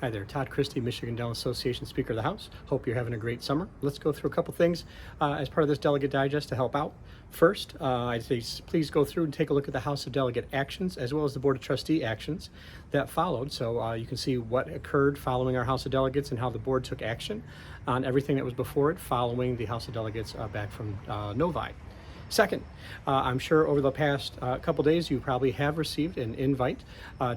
Hi there, Todd Christie, Michigan Dental Association Speaker of the House. Hope you're having a great summer. Let's go through a couple things as part of this Delegate Digest to help out. First, I'd say please go through and take a look at the House of Delegate actions as well as the Board of Trustee actions that followed. So you can see what occurred following our House of Delegates and how the board took action on everything that was before it following the House of Delegates back from Novi. Second, I'm sure over the past couple days you probably have received an invite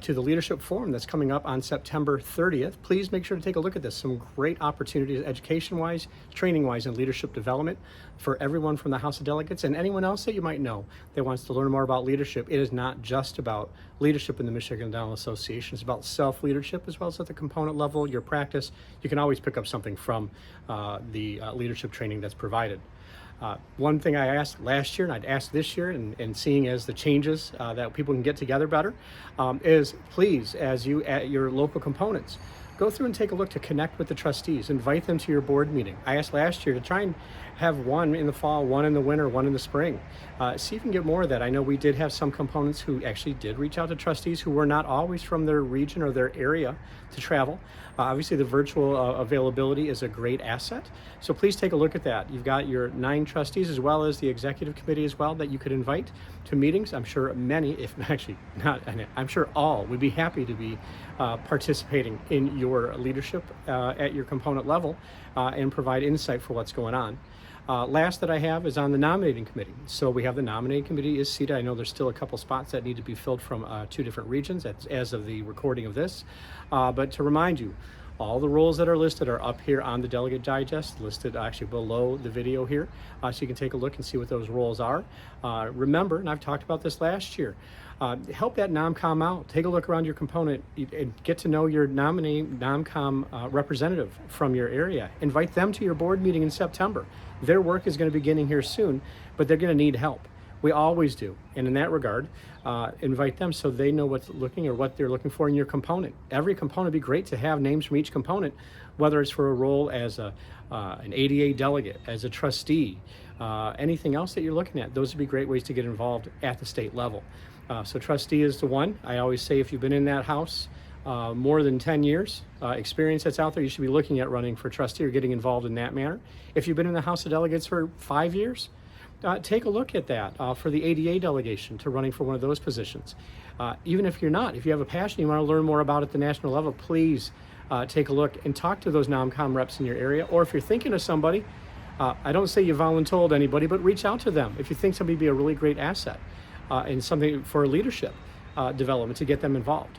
to the Leadership Forum that's coming up on September 30th. Please make sure to take a look at this. Some great opportunities education-wise, training-wise, and leadership development for everyone from the House of Delegates and anyone else that you might know that wants to learn more about leadership. It is not just about leadership in the Michigan Dental Association. It's about self-leadership as well as at the component level, your practice. You can always pick up something from the leadership training that's provided. One thing I asked last year and I'd ask this year, and seeing as the changes that people can get together better, is please, as you at your local components, go through and take a look to connect with the trustees, invite them to your board meeting. I asked last year to try and have one in the fall, one in the winter, one in the spring. See if you can get more of that. I know we did have some components who actually did reach out to trustees who were not always from their region or their area to travel. Obviously the virtual availability is a great asset. So please take a look at that. You've got your 9 trustees as well as the executive committee as well that you could invite to meetings. I'm sure many, if actually not, I'm sure all would be happy to be participating in your leadership at your component level and provide insight for what's going on. Last that I have is on the nominating committee. So we have the nominating committee is seated. I know there's still a couple spots that need to be filled from 2 different regions as of the recording of this. But to remind you, all the roles that are listed are up here on the Delegate Digest, listed actually below the video here. So you can take a look and see what those roles are. Remember, and I've talked about this last year, help that NOMCOM out. Take a look around your component and get to know your nominee NOMCOM representative from your area. Invite them to your board meeting in September. Their work is going to be beginning here soon, but they're going to need help. We always do. And in that regard, invite them so they know what's looking or what they're looking for in your component. Every component would be great to have names from each component, whether it's for a role as an ADA delegate, as a trustee, anything else that you're looking at. Those would be great ways to get involved at the state level. So trustee is the one. I always say if you've been in that house more than 10 years experience that's out there, you should be looking at running for trustee or getting involved in that manner. If you've been in the House of Delegates for 5 years, take a look at that for the ADA delegation to running for one of those positions. Even if you're not, if you have a passion, you want to learn more about it at the national level, please take a look and talk to those NOMCOM reps in your area. Or if you're thinking of somebody, I don't say you voluntold anybody, but reach out to them if you think somebody would be a really great asset and something for leadership development to get them involved.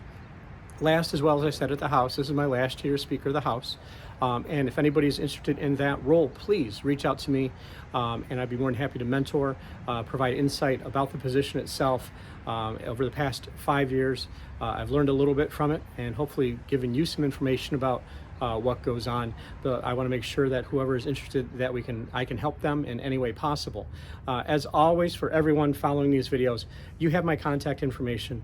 Last, as well as I said at the House, this is my last year as Speaker of the House. And if anybody's interested in that role, please reach out to me and I'd be more than happy to mentor, provide insight about the position itself. Over the past 5 years, I've learned a little bit from it and hopefully given you some information about what goes on. I want to make sure that whoever is interested that I can help them in any way possible. As always, for everyone following these videos, you have my contact information.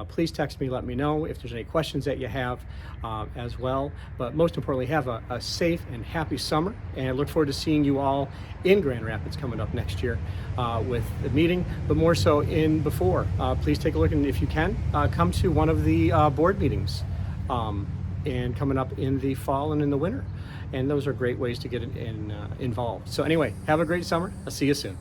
Please text me, let me know if there's any questions that you have as well. But most importantly, have a safe and happy summer, and I look forward to seeing you all in Grand Rapids coming up next year with the meeting, but more so in before. Please take a look, and if you can, come to one of the board meetings. And coming up in the fall and in the winter. And those are great ways to get involved. So anyway, have a great summer. I'll see you soon.